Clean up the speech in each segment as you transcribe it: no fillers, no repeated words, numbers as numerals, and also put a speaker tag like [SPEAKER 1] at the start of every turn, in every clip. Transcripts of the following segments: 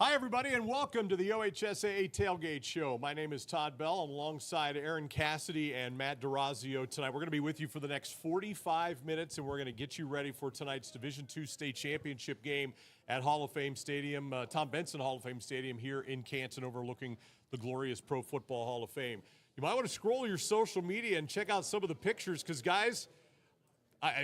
[SPEAKER 1] Hi, everybody, and welcome to the OHSAA Tailgate Show. My name is Todd Bell. I'm alongside Aaron Cassidy and Matt DeRazio tonight. We're going to be with you for the next 45 minutes, and we're going to get you ready for tonight's Division II State Championship game at Hall of Fame Stadium, Tom Benson Hall of Fame Stadium here in Canton, overlooking the glorious Pro Football Hall of Fame. You might want to scroll your social media and check out some of the pictures because, guys,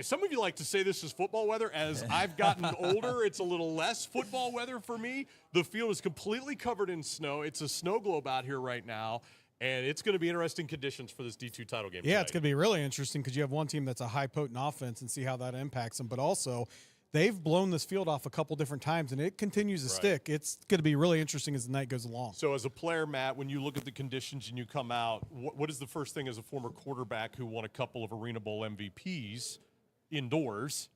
[SPEAKER 1] some of you like to say this is football weather. As I've gotten older, it's a little less football weather for me. The field is completely covered in snow. It's a snow globe out here right now, and it's going to be interesting conditions for this D2 title game tonight.
[SPEAKER 2] Yeah, it's going to be really interesting because you have one team that's a high potent offense and see how that impacts them. But also, they've blown this field off a couple different times, and it continues to stick. It's going to be really interesting as the night goes along.
[SPEAKER 1] So as a player, Matt, when you look at the conditions and you come out, what is the first thing as a former quarterback who won a couple of Arena Bowl MVPs indoors,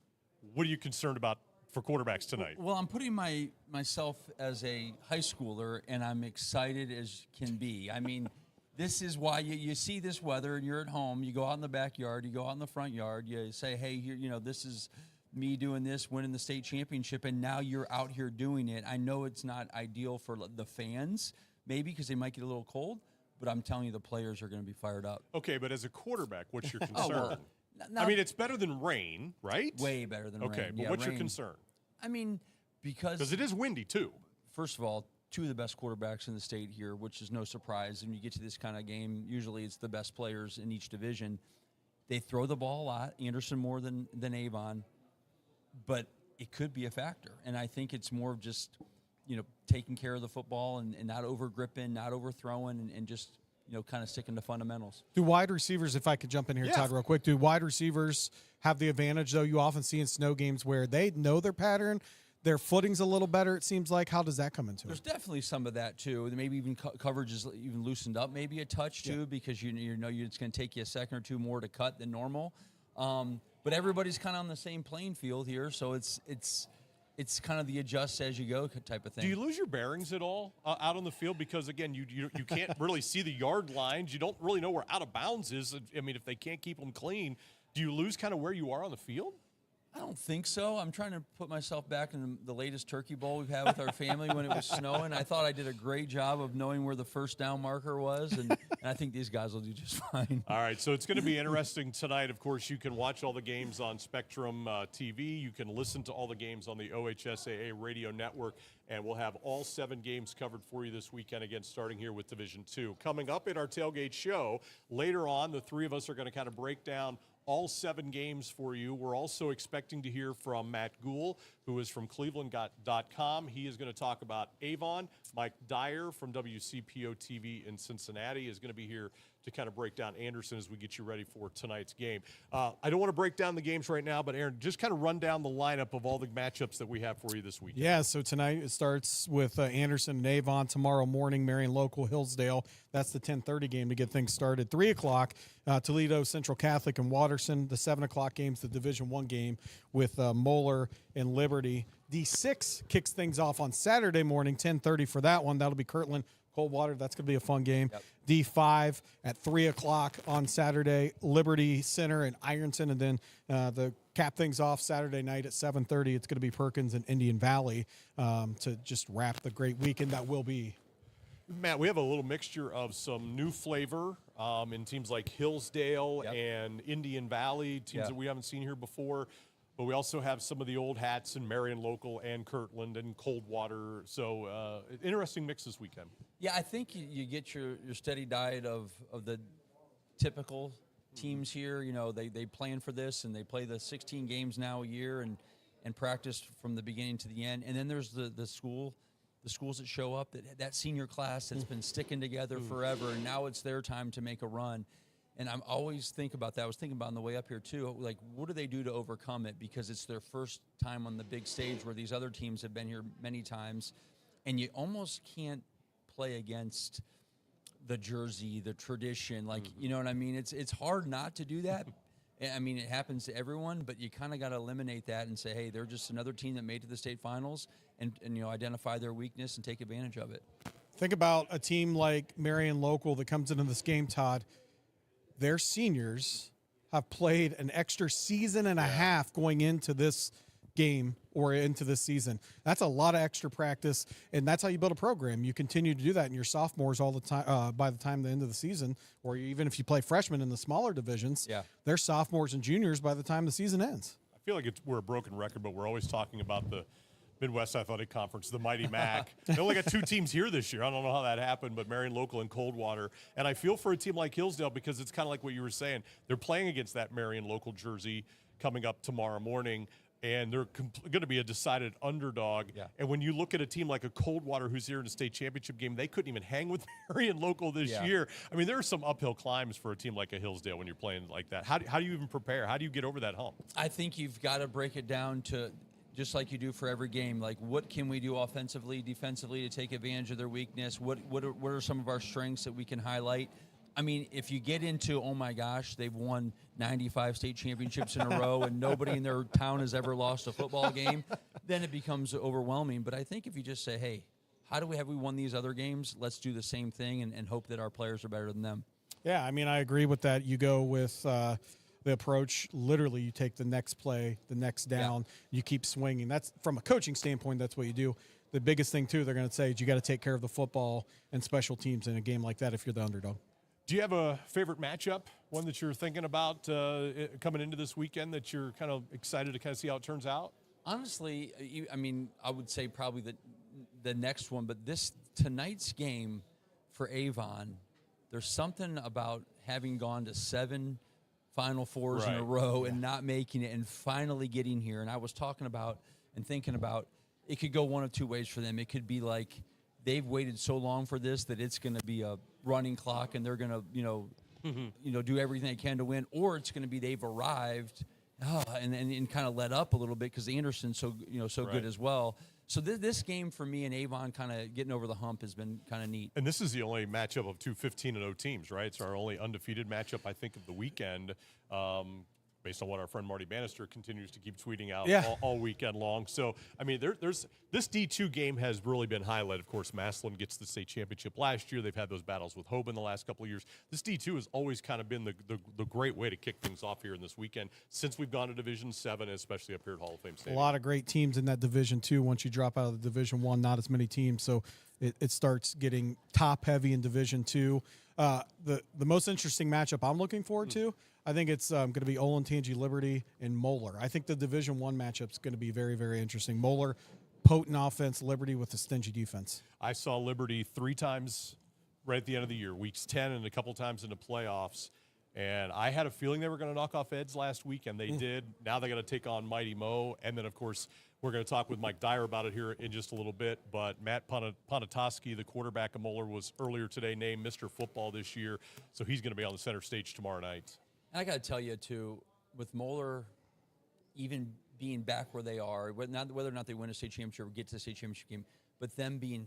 [SPEAKER 1] what are you concerned about for quarterbacks tonight?
[SPEAKER 3] Well, I'm putting myself as a high schooler, and I'm excited as can be. I mean, this is why you see this weather, and you're at home. You go out in the backyard, you go out in the front yard, you say, hey, here, this is me doing this, winning the state championship, and now you're out here doing it. I know it's not ideal for the fans, maybe because they might get a little cold, but I'm telling you the players are going to be fired up.
[SPEAKER 1] Okay, but as a quarterback, what's your concern?
[SPEAKER 3] Now,
[SPEAKER 1] I mean, it's better than rain, right?
[SPEAKER 3] Way better than rain.
[SPEAKER 1] Okay, but
[SPEAKER 3] yeah,
[SPEAKER 1] what's
[SPEAKER 3] rain.
[SPEAKER 1] your concern?
[SPEAKER 3] I mean, because
[SPEAKER 1] it is windy, too.
[SPEAKER 3] First of all, two of the best quarterbacks in the state here, which is no surprise. And you get to this kind of game, usually it's the best players in each division. They throw the ball a lot, Anderson more than Avon, but it could be a factor. And I think it's more of just, taking care of the football and not over-gripping, not overthrowing, and just – kind of sticking to fundamentals.
[SPEAKER 2] Do wide receivers, if I could jump in here, Todd, real quick, do wide receivers have the advantage, though? You often see in snow games where they know their pattern, their footing's a little better, it seems like. How does that come into it?
[SPEAKER 3] There's definitely some of that, too. Maybe even coverage is even loosened up maybe a touch, too, because you know it's going to take you a second or two more to cut than normal. But everybody's kind of on the same playing field here, so it's kind of the adjust as you go type of thing.
[SPEAKER 1] Do you lose your bearings at all out on the field? Because, again, you can't really see the yard lines. You don't really know where out of bounds is. I mean, if they can't keep them clean, do you lose kind of where you are on the field?
[SPEAKER 3] I don't think so. I'm trying to put myself back in the latest turkey bowl we've had with our family when it was snowing. I thought I did a great job of knowing where the first down marker was, and I think these guys will do just fine.
[SPEAKER 1] All right, so it's going to be interesting tonight. Of course, you can watch all the games on Spectrum TV. You can listen to all the games on the OHSAA radio network, and we'll have all 7 games covered for you this weekend, again, starting here with Division II. Coming up in our Tailgate Show, later on, the three of us are going to kind of break down all 7 games for you. We're also expecting to hear from Matt Gould, who is from Cleveland.com. He is going to talk about Avon. Mike Dyer from WCPO TV in Cincinnati is going to be here to kind of break down Anderson as we get you ready for tonight's game. I don't want to break down the games right now, but Aaron, just kind of run down the lineup of all the matchups that we have for you this weekend.
[SPEAKER 2] Yeah, so tonight it starts with Anderson and Avon. Tomorrow morning, Marion Local, Hillsdale. That's the 10:30 game to get things started. 3 o'clock, Toledo Central Catholic and Watterson. The 7 o'clock game's the Division I game with Moeller and Liberty. D6 kicks things off on Saturday morning, 10:30 for that one. That'll be Kirtland, Coldwater. That's going to be a fun game.
[SPEAKER 3] Yep.
[SPEAKER 2] D5 at 3 o'clock on Saturday, Liberty Center and Ironton. And then the cap things off Saturday night at 7:30. It's going to be Perkins and Indian Valley to just wrap the great weekend that will be.
[SPEAKER 1] Matt, we have a little mixture of some new flavor in teams like Hillsdale and Indian Valley, teams that we haven't seen here before. But we also have some of the old hats in Marion Local and Kirtland and Coldwater. So interesting mix this weekend.
[SPEAKER 3] Yeah, I think you get your steady diet of the typical teams here. They plan for this, and they play the 16 games now a year and practice from the beginning to the end. And then there's the schools that show up, that senior class that's been sticking together forever, and now it's their time to make a run. And I'm always think about that. I was thinking about on the way up here, too, like, what do they do to overcome it? Because it's their first time on the big stage where these other teams have been here many times. And you almost can't play against the jersey, the tradition. Like, you know what I mean? It's hard not to do that. I mean, it happens to everyone, but you kind of got to eliminate that and say, hey, they're just another team that made it to the state finals and identify their weakness and take advantage of it.
[SPEAKER 2] Think about a team like Marion Local that comes into this game, Todd. Their seniors have played an extra season and a half going into this game or into this season. That's a lot of extra practice, and that's how you build a program. You continue to do that in your sophomores all the time. By the time the end of the season, or even if you play freshmen in the smaller divisions, they're sophomores and juniors by the time the season ends.
[SPEAKER 1] I feel like we're a broken record, but we're always talking about the Midwest Athletic Conference, the Mighty Mac. They only got 2 teams here this year. I don't know how that happened, but Marion Local and Coldwater. And I feel for a team like Hillsdale because it's kind of like what you were saying. They're playing against that Marion Local jersey coming up tomorrow morning, and they're going to be a decided underdog. And when you look at a team like a Coldwater who's here in the state championship game, they couldn't even hang with Marion Local this year. I mean, there are some uphill climbs for a team like a Hillsdale when you're playing like that. How do you even prepare? How do you get over that hump?
[SPEAKER 3] I think you've got to break it down to just like you do for every game. Like, what can we do offensively, defensively to take advantage of their weakness? What are some of our strengths that we can highlight? I mean, if you get into, oh my gosh, they've won 95 state championships in a row and nobody in their town has ever lost a football game, then it becomes overwhelming. But I think if you just say, hey, how do we have we won these other games? Let's do the same thing and hope that our players are better than them.
[SPEAKER 2] Yeah, I mean, I agree with that. You go with the approach, literally you take the next play, the next down, you keep swinging. That's from a coaching standpoint, that's what you do. The biggest thing, too, they're going to say is you got to take care of the football and special teams in a game like that if you're the underdog.
[SPEAKER 1] Do you have a favorite matchup, one that you're thinking about coming into this weekend that you're kind of excited to kind of see how it turns out?
[SPEAKER 3] Honestly, I mean, I would say probably the next one, but tonight's game for Avon, there's something about having gone to 7 Final Fours in a row and not making it and finally getting here. And I was talking about and thinking about it could go one of 2 ways for them. It could be like they've waited so long for this that it's going to be a running clock and they're going to, do everything they can to win, or it's going to be they've arrived and kind of let up a little bit because Anderson's so good as well. So this game for me and Avon kind of getting over the hump has been kind of neat.
[SPEAKER 1] And this is the only matchup of 2 15-0 teams, right? It's our only undefeated matchup, I think, of the weekend, based on what our friend Marty Bannister continues to keep tweeting out all weekend long. So, I mean, there's this D2 game has really been highlighted. Of course, Massillon gets the state championship last year. They've had those battles with Hoban the last couple of years. This D2 has always kind of been the great way to kick things off here in this weekend since we've gone to Division 7, especially up here at Hall of Fame Stadium.
[SPEAKER 2] A lot of great teams in that Division 2. Once you drop out of the Division 1, not as many teams. So it starts getting top-heavy in Division 2. The most interesting matchup I'm looking forward to, I think it's going to be Olentangy Liberty and Moeller. I think the Division 1 matchup is going to be very, very interesting. Moeller, potent offense, Liberty with a stingy defense.
[SPEAKER 1] I saw Liberty 3 times right at the end of the year, weeks 10 and a couple times in the playoffs. And I had a feeling they were going to knock off Eds last week, and they did. Now they're going to take on Mighty Mo. And then, of course, we're going to talk with Mike Dyer about it here in just a little bit. But Matt Ponatoski, the quarterback of Moeller, was earlier today named Mr. Football this year. So he's going to be on the center stage tomorrow night.
[SPEAKER 3] And I got to tell you, too, with Moeller even being back where they are, whether or not they win a state championship or get to the state championship game, but them being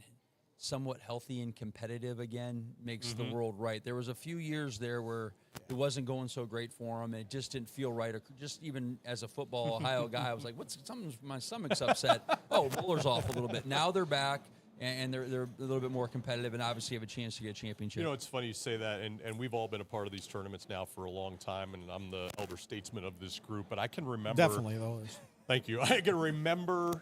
[SPEAKER 3] somewhat healthy and competitive again makes the world right. There was a few years there where it wasn't going so great for them. It just didn't feel right. Or just even as a football Ohio guy, I was like, my stomach's upset. Oh, Moeller's off a little bit. Now they're back, and they're a little bit more competitive and obviously have a chance to get a championship.
[SPEAKER 1] You know, it's funny you say that, and we've all been a part of these tournaments now for a long time, and I'm the elder statesman of this group, but I can remember.
[SPEAKER 2] Definitely, those.
[SPEAKER 1] Thank you. I can remember.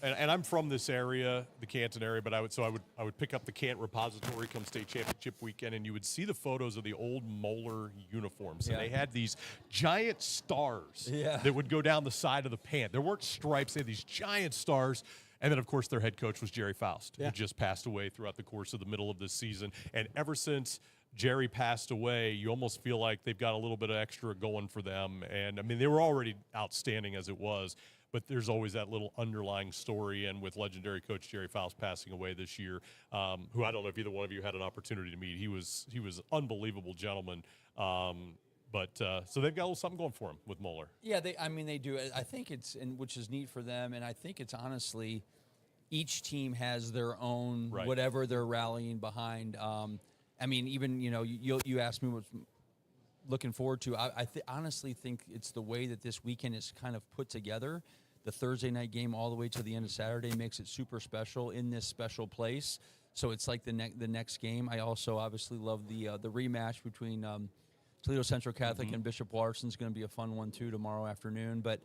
[SPEAKER 1] And I'm from this area, the Canton area, but I would pick up the Canton repository come state championship weekend, and you would see the photos of the old Moeller uniforms, and they had these giant stars that would go down the side of the pant. There weren't stripes; they had these giant stars. And then, of course, their head coach was Jerry Faust, who just passed away throughout the course of the middle of this season. And ever since Jerry passed away, you almost feel like they've got a little bit of extra going for them. And, I mean, they were already outstanding as it was, but there's always that little underlying story. And with legendary coach Jerry Faust passing away this year, who I don't know if either one of you had an opportunity to meet, he was an unbelievable gentleman. But so they've got a little something going for them with Moeller.
[SPEAKER 3] Yeah, they do. I think which is neat for them, and I think it's honestly each team has their own whatever they're rallying behind. I mean, even you asked me what's looking forward to. I honestly think it's the way that this weekend is kind of put together. The Thursday night game all the way to the end of Saturday makes it super special in this special place. So it's like the next game. I also obviously love the rematch between Toledo Central Catholic and Bishop Watterson is going to be a fun one too tomorrow afternoon. But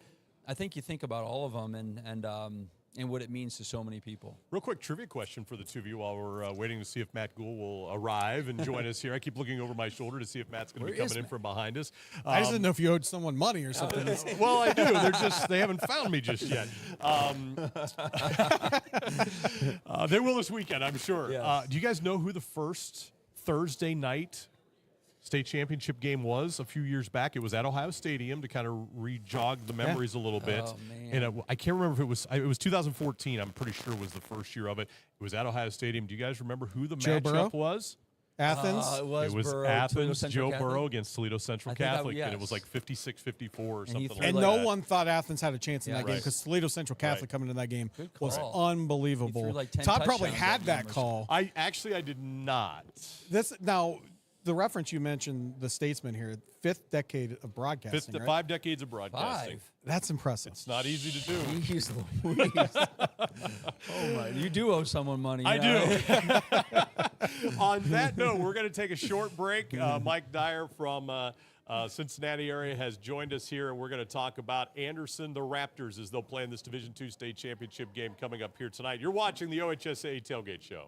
[SPEAKER 3] I think you think about all of them and what it means to so many people.
[SPEAKER 1] Real quick trivia question for the two of you while we're waiting to see if Matt Gould will arrive and join us here. I keep looking over my shoulder to see if Matt's going to be coming in from behind us.
[SPEAKER 2] I just didn't know if you owed someone money or something.
[SPEAKER 1] Well, I do. They haven't found me just yet. They will this weekend, I'm sure.
[SPEAKER 3] Yes.
[SPEAKER 1] Do you guys know who the first Thursday night state championship game was a few years back? It was at Ohio Stadium, to kind of re-jog the memories a little bit.
[SPEAKER 3] Oh, man.
[SPEAKER 1] And I can't remember if it was 2014. I'm pretty sure was the first year of it. It was at Ohio Stadium. Do you guys remember who the
[SPEAKER 2] Joe
[SPEAKER 1] matchup
[SPEAKER 2] Burrow?
[SPEAKER 1] was?
[SPEAKER 2] Athens?
[SPEAKER 3] It was Burrow,
[SPEAKER 1] Athens,
[SPEAKER 3] Toledo Central
[SPEAKER 1] Joe
[SPEAKER 3] Catholic?
[SPEAKER 1] Burrow against Toledo Central
[SPEAKER 3] I think
[SPEAKER 1] Catholic, and it
[SPEAKER 3] yes.
[SPEAKER 1] was like 56-54 or
[SPEAKER 3] he
[SPEAKER 1] something
[SPEAKER 3] threw
[SPEAKER 1] like
[SPEAKER 2] And
[SPEAKER 1] that.
[SPEAKER 2] no one thought Athens had a chance in
[SPEAKER 3] Yeah.
[SPEAKER 2] that game
[SPEAKER 1] Right.
[SPEAKER 2] because Toledo Central Catholic coming into that game
[SPEAKER 3] Good
[SPEAKER 2] was
[SPEAKER 3] call.
[SPEAKER 2] unbelievable.
[SPEAKER 3] He threw like 10
[SPEAKER 2] Todd probably
[SPEAKER 3] touchdowns
[SPEAKER 2] had
[SPEAKER 3] that
[SPEAKER 2] that
[SPEAKER 3] game or
[SPEAKER 2] call.
[SPEAKER 1] I did not.
[SPEAKER 2] Now, the reference you mentioned, the Statesman here, 5th decade of broadcasting, right?
[SPEAKER 1] 5 decades of broadcasting.
[SPEAKER 3] 5.
[SPEAKER 2] That's impressive.
[SPEAKER 1] It's not easy to do.
[SPEAKER 3] Jeez Louise. Oh my! You do owe someone money.
[SPEAKER 1] I
[SPEAKER 3] yeah.
[SPEAKER 1] do. On that note, we're going to take a short break. Mike Dyer from Cincinnati area has joined us here, and we're going to talk about Anderson, the Raptors, as they'll play in this Division II state championship game coming up here tonight. You're watching the OHSAA Tailgate Show.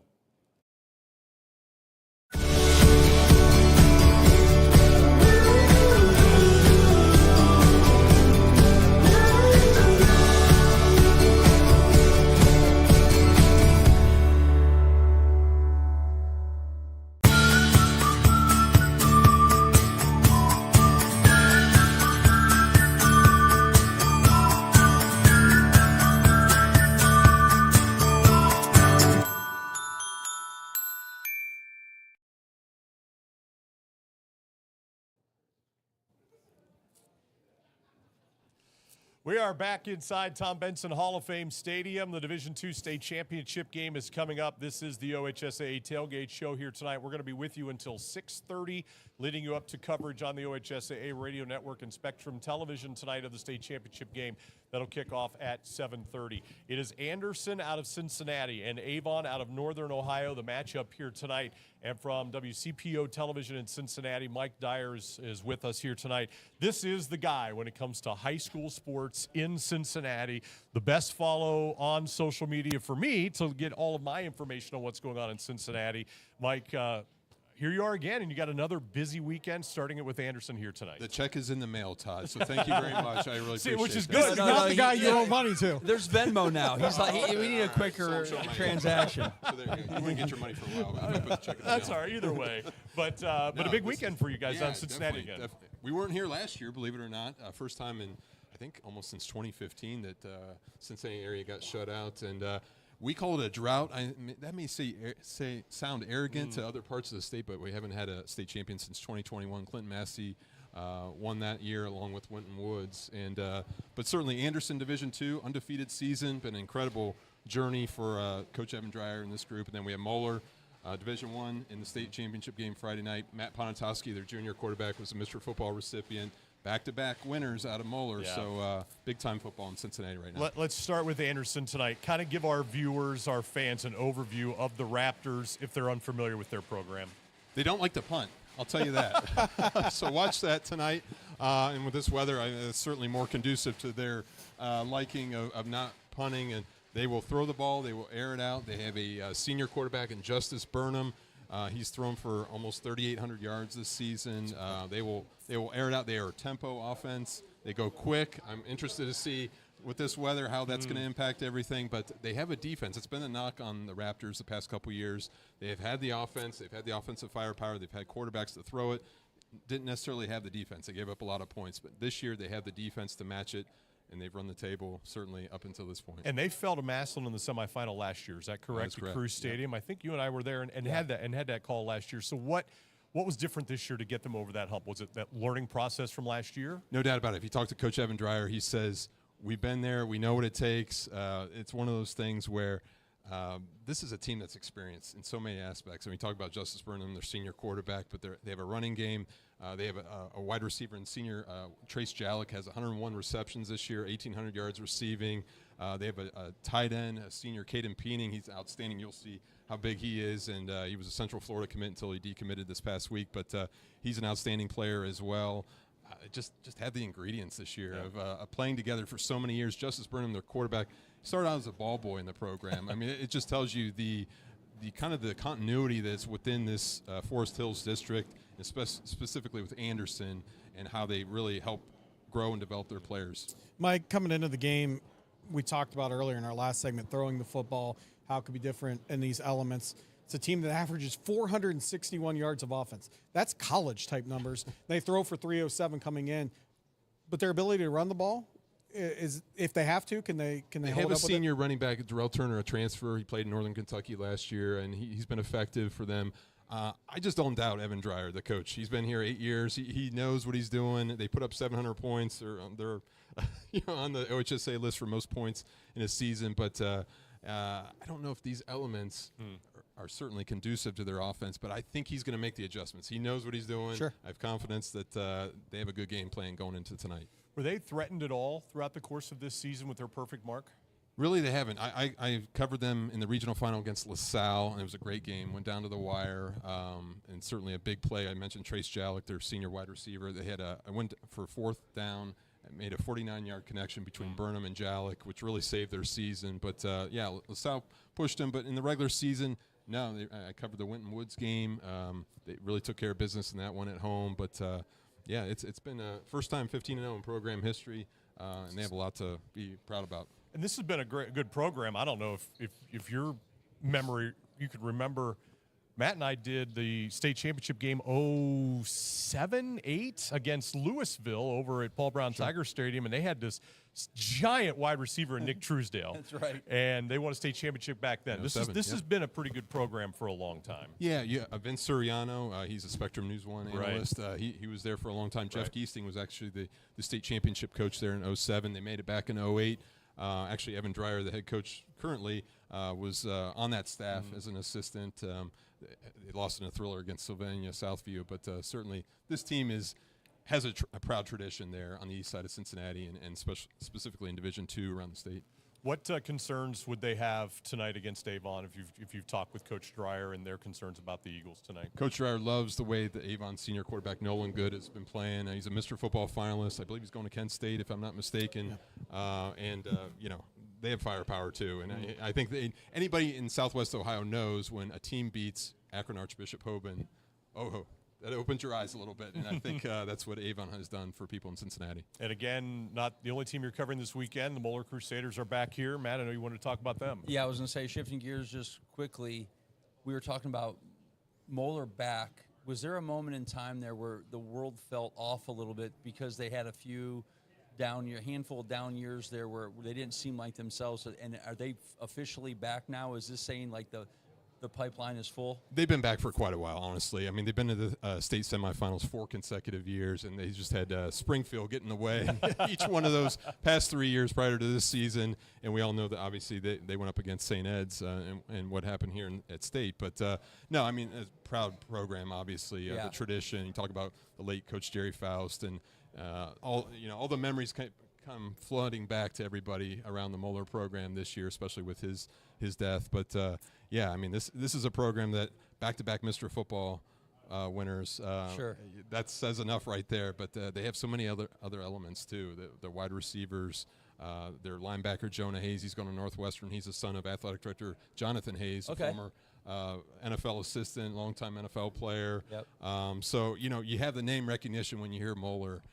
[SPEAKER 1] We are back inside Tom Benson Hall of Fame Stadium. The Division II State Championship game is coming up. This is the OHSAA Tailgate Show here tonight. We're going to be with you until 6:30, leading you up to coverage on the OHSAA Radio Network and Spectrum Television tonight of the state championship game. That'll kick off at 7:30. It is Anderson out of Cincinnati and Avon out of Northern Ohio, the matchup here tonight. And from WCPO Television in Cincinnati, Mike Dyer is with us here tonight. This is the guy when it comes to high school sports in Cincinnati. The best follow on social media for me to get all of my information on what's going on in Cincinnati. Mike, here you are again, and you got another busy weekend, starting it with Anderson here tonight.
[SPEAKER 4] The check is in the mail, Todd, so thank you very much. I really appreciate it.
[SPEAKER 1] Which is
[SPEAKER 4] that.
[SPEAKER 1] good.
[SPEAKER 2] Not the guy you owe money to.
[SPEAKER 3] There's Venmo now. He's like, we need a quicker
[SPEAKER 4] So my-
[SPEAKER 3] transaction.
[SPEAKER 4] So there you go. You wouldn't get your money for a while. But I put the check in the
[SPEAKER 1] That's
[SPEAKER 4] mail.
[SPEAKER 1] all right, either way. But a
[SPEAKER 4] No,
[SPEAKER 1] big
[SPEAKER 4] this
[SPEAKER 1] weekend
[SPEAKER 4] is-
[SPEAKER 1] for you guys
[SPEAKER 4] yeah,
[SPEAKER 1] on Cincinnati
[SPEAKER 4] definitely,
[SPEAKER 1] again.
[SPEAKER 4] definitely. We weren't here last year, believe it or not. First time in, I think, almost since 2015 that Cincinnati area got shut out. And we call it a drought. That may sound arrogant to other parts of the state, but we haven't had a state champion since 2021. Clinton Massey won that year along with Winton Woods. And but certainly Anderson Division II, undefeated season, been an incredible journey for Coach Evan Dreyer and this group. And then we have Moeller. Division I in the state championship game Friday night. Matt Ponatoski, their junior quarterback, was a Mr. Football recipient. Back-to-back winners out of Moeller.
[SPEAKER 1] Yeah.
[SPEAKER 4] So big-time football in Cincinnati right now.
[SPEAKER 1] Let's start with Anderson tonight. Kind of give our viewers, our fans, an overview of the Raptors if they're unfamiliar with their program.
[SPEAKER 4] They don't like to punt. I'll tell you that. So watch that tonight. And with this weather, it's certainly more conducive to their liking of not punting. And they will throw the ball. They will air it out. They have a senior quarterback in Justice Burnham. He's thrown for almost 3,800 yards this season. They will air it out. They are a tempo offense. They go quick. I'm interested to see with this weather how that's going to impact everything. But they have a defense. It's been a knock on the Raptors the past couple years. They have had the offense. They've had the offensive firepower. They've had quarterbacks to throw it. Didn't necessarily have the defense. They gave up a lot of points. But this year they have the defense to match it. And they've run the table, certainly, up until this point.
[SPEAKER 1] And they fell to Massillon in the semifinal last year. Is that correct?
[SPEAKER 4] That's correct.
[SPEAKER 1] At Cruz Stadium. I think you and I were there and had that call last year. So what was different this year to get them over that hump? Was it that learning process from last year?
[SPEAKER 4] No doubt about it. If you talk to Coach Evan Dreyer, he says, we've been there. We know what it takes. It's one of those things where this is a team that's experienced in so many aspects. And we talk about Justice Burnham, their senior quarterback, but they have a running game. They have a wide receiver and senior. Trace Jalek has 101 receptions this year, 1,800 yards receiving. They have a tight end, a senior, Caden Peening. He's outstanding. You'll see how big he is. And he was a Central Florida commit until he decommitted this past week. But he's an outstanding player as well. just have the ingredients this year of playing together for so many years. Justice Burnham, their quarterback, started out as a ball boy in the program. I mean, it just tells you the kind of the continuity that's within this Forest Hills district, specifically with Anderson, and how they really help grow and develop their players.
[SPEAKER 2] Mike, coming into the game, we talked about earlier in our last segment, throwing the football, how it could be different in these elements. It's a team that averages 461 yards of offense. That's college-type numbers. They throw for 307 coming in. But their ability to run the ball, is if they have to, can they hold
[SPEAKER 4] have
[SPEAKER 2] up
[SPEAKER 4] a
[SPEAKER 2] with
[SPEAKER 4] senior running back, Darrell Turner, a transfer. He played in Northern Kentucky last year, and he's been effective for them. I just don't doubt Evan Dreyer, the coach. He's been here 8 years. He knows what he's doing. They put up 700 points. They're on the OHSAA list for most points in a season. But I don't know if these elements are certainly conducive to their offense, but I think he's going to make the adjustments. He knows what he's doing.
[SPEAKER 2] Sure.
[SPEAKER 4] I have confidence that they have a good game plan going into tonight.
[SPEAKER 1] Were they threatened at all throughout the course of this season with their perfect mark?
[SPEAKER 4] Really, they haven't. I covered them in the regional final against LaSalle, and it was a great game. Went down to the wire, and certainly a big play. I mentioned Trace Jalek, their senior wide receiver. They had I went for 4th down, and made a 49-yard connection between Burnham and Jalek, which really saved their season. But, LaSalle pushed them. But in the regular season, no, I covered the Winton Woods game. They really took care of business in that one at home. But, it's been a first time 15-0 in program history, and they have a lot to be proud about.
[SPEAKER 1] And this has been a good program. I don't know if your memory, you could remember, Matt and I did the state championship game 07-08 against Louisville over at Paul Brown Tiger Stadium, and they had this giant wide receiver in Nick Truesdale.
[SPEAKER 3] That's right.
[SPEAKER 1] And they won a state championship back then. This has been a pretty good program for a long time.
[SPEAKER 4] Yeah. Vince Suriano, he's a Spectrum News 1 analyst. He was there for a long time. Jeff Geesting was actually the state championship coach there in 07. They made it back in 08. Actually, Evan Dreyer, the head coach currently, was on that staff as an assistant. They lost in a thriller against Sylvania Southview, but certainly this team has a proud tradition there on the east side of Cincinnati and specifically in Division II around the state.
[SPEAKER 1] What concerns would they have tonight against Avon if you've talked with Coach Dreyer and their concerns about the Eagles tonight?
[SPEAKER 4] Coach Dreyer loves the way the Avon senior quarterback Nolan Good has been playing. He's a Mr. Football finalist. I believe he's going to Kent State, if I'm not mistaken. They have firepower too. And I think anybody in Southwest Ohio knows when a team beats Akron Archbishop Hoban, that opens your eyes a little bit, and I think that's what Avon has done for people in Cincinnati.
[SPEAKER 1] And again, not the only team you're covering this weekend. The Moeller Crusaders are back here. Matt, I know you wanted to talk about them.
[SPEAKER 3] Yeah, I was going to say, shifting gears just quickly, we were talking about Moeller back. Was there a moment in time there where the world felt off a little bit because they had a handful of down years there where they didn't seem like themselves? And are they officially back now? Is this saying like the pipeline is full?
[SPEAKER 4] They've been back for quite a while, honestly. I mean, they've been to the state semifinals 4 consecutive years, and they just had Springfield get in the way each one of those past 3 years prior to this season. And we all know that obviously they went up against St. Ed's and what happened here at state. But no, I mean, a proud program, obviously. The tradition. You talk about the late Coach Jerry Faust and all the memories come flooding back to everybody around the Moeller program this year, especially with his death. But I mean, this is a program that back-to-back Mr. Football winners.
[SPEAKER 3] Sure,
[SPEAKER 4] that says enough right there. But they have so many other elements too. The wide receivers, their linebacker Jonah Hayes. He's going to Northwestern. He's the son of athletic director Jonathan Hayes, a former NFL assistant, longtime NFL player.
[SPEAKER 3] Yep.
[SPEAKER 4] So you have the name recognition when you hear Moeller.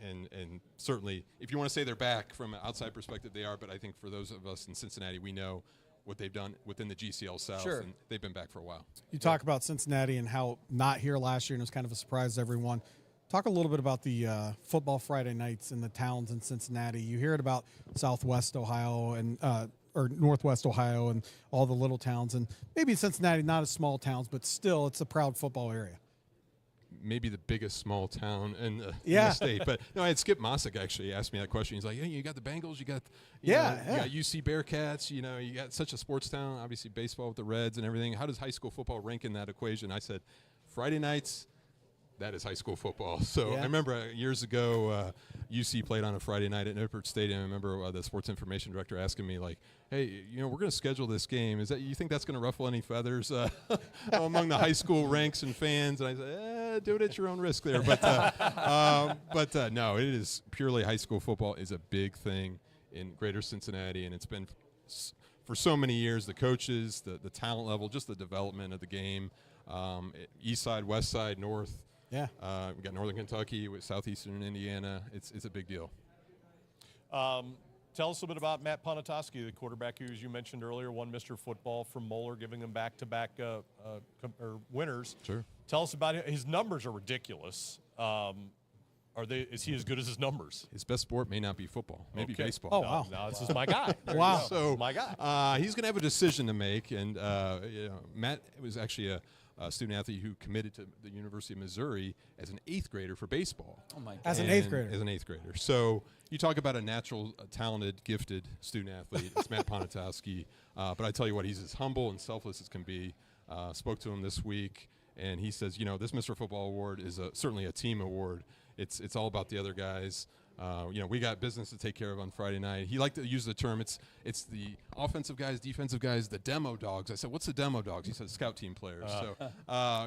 [SPEAKER 4] And certainly, if you want to say they're back from an outside perspective, they are. But I think for those of us in Cincinnati, we know what they've done within the GCL South,
[SPEAKER 3] Sure.
[SPEAKER 4] and they've been back for a while.
[SPEAKER 2] You talk about Cincinnati and how not here last year, and it was kind of a surprise to everyone. Talk a little bit about the football Friday nights in the towns in Cincinnati. You hear it about Southwest Ohio and or Northwest Ohio and all the little towns, and maybe Cincinnati, not as small towns, but still, it's a proud football area.
[SPEAKER 4] Maybe the biggest small town in the state. But no, I had Skip Mossick actually asked me that question. He's like, hey, you got the Bengals, you got you got UC Bearcats, you got such a sports town, obviously baseball with the Reds and everything. How does high school football rank in that equation? I said, Friday nights, that is high school football. So
[SPEAKER 2] Yeah.
[SPEAKER 4] I remember years ago, UC played on a Friday night at Nippert Stadium. I remember the sports information director asking me, like, hey, we're going to schedule this game. You think that's going to ruffle any feathers among the high school ranks and fans? And I said, do it at your own risk there. But no, it is purely high school football is a big thing in Greater Cincinnati, and it's been for so many years. The coaches, the talent level, just the development of the game. East side, west side, north.
[SPEAKER 2] Yeah.
[SPEAKER 4] We got Northern Kentucky with southeastern Indiana. It's a big deal.
[SPEAKER 1] Tell us a bit about Matt Ponatoski, the quarterback who, as you mentioned earlier, won Mr. Football from Moeller, giving them back-to-back winners.
[SPEAKER 4] Sure.
[SPEAKER 1] Tell us about it. His numbers are ridiculous. Is he as good as his numbers?
[SPEAKER 4] His best sport may not be football, maybe
[SPEAKER 1] Okay.
[SPEAKER 4] baseball.
[SPEAKER 2] Oh, wow.
[SPEAKER 1] No, this is my guy. There you
[SPEAKER 2] Wow.
[SPEAKER 1] go.
[SPEAKER 4] So
[SPEAKER 1] my guy.
[SPEAKER 4] he's going to have a decision to make, and Matt was actually a student athlete who committed to the University of Missouri as an 8th grader for baseball.
[SPEAKER 3] Oh my God.
[SPEAKER 2] As an
[SPEAKER 4] And
[SPEAKER 2] 8th grader.
[SPEAKER 4] As an 8th grader. So you talk about a natural, talented, gifted student athlete. It's Matt Ponatoski. But I tell you what, he's as humble and selfless as can be. Spoke to him this week, and he says, this Mr. Football Award is certainly a team award. It's all about the other guys. We got business to take care of on Friday night. He liked to use the term, it's the offensive guys, defensive guys, the demo dogs. I said, what's the demo dogs? He said, scout team players.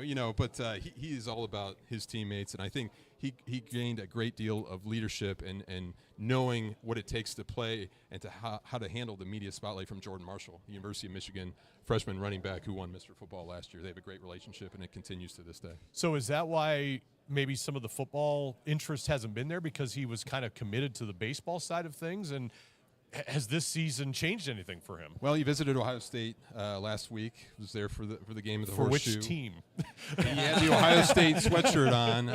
[SPEAKER 4] He is all about his teammates, and I think he gained a great deal of leadership and knowing what it takes to play and to how to handle the media spotlight from Jordan Marshall, the University of Michigan freshman running back who won Mr. Football last year. They have a great relationship, and it continues to this day.
[SPEAKER 1] So is that why maybe some of the football interest hasn't been there, because he was kind of committed to the baseball side of things? And has this season changed anything for him?
[SPEAKER 4] Well, he visited Ohio State last week. Was there for the game of the
[SPEAKER 1] For
[SPEAKER 4] horseshoe.
[SPEAKER 1] which team?
[SPEAKER 4] He had the Ohio State sweatshirt on,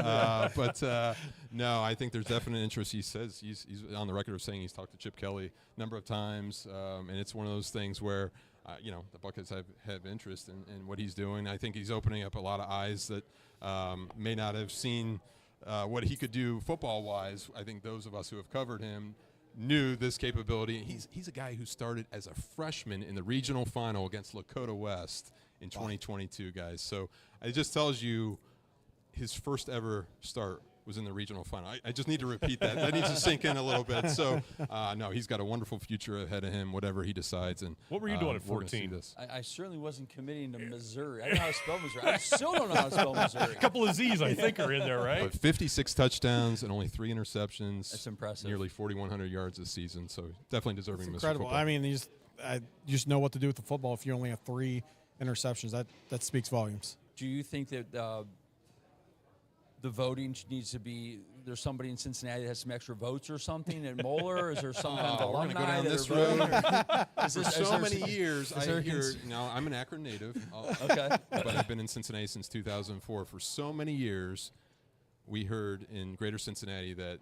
[SPEAKER 4] but no, I think there's definite interest. He says he's on the record of saying he's talked to Chip Kelly a number of times, and it's one of those things where the Buckeyes have interest in what he's doing. I think he's opening up a lot of eyes that may not have seen what he could do football-wise. I think those of us who have covered him knew this capability. He's a guy who started as a freshman in the regional final against Lakota West in 2022, guys. So it just tells you his first ever start was in the regional final. I just need to repeat that. That needs to sink in a little bit. So, no, he's got a wonderful future ahead of him, whatever he decides. And
[SPEAKER 1] What were you doing at
[SPEAKER 4] we're gonna see
[SPEAKER 1] 14?
[SPEAKER 4] this.
[SPEAKER 3] I certainly wasn't committing to Missouri. I didn't know how to spell Missouri. I still don't know how to spell Missouri.
[SPEAKER 1] A couple of Z's, I think, are in there, right?
[SPEAKER 4] But 56 touchdowns and only 3 interceptions.
[SPEAKER 3] That's impressive.
[SPEAKER 4] Nearly 4,100 yards this season. So definitely deserving Mr.
[SPEAKER 2] Incredible.
[SPEAKER 4] Football.
[SPEAKER 2] I mean, you just know what to do with the football if you only have 3 interceptions. That speaks volumes.
[SPEAKER 3] Do you think that the voting needs to be, there's somebody in Cincinnati that has some extra votes or something at Moeller? Is there some kind of
[SPEAKER 4] we're gonna
[SPEAKER 3] alumni
[SPEAKER 4] go down
[SPEAKER 3] that
[SPEAKER 4] this
[SPEAKER 3] are
[SPEAKER 4] road.
[SPEAKER 3] voting?
[SPEAKER 4] For so many years, I
[SPEAKER 3] there
[SPEAKER 4] hear.
[SPEAKER 3] cons-
[SPEAKER 4] Now, I'm an Akron native,
[SPEAKER 3] Okay.
[SPEAKER 4] but I've been in Cincinnati since 2004. For so many years, we heard in Greater Cincinnati that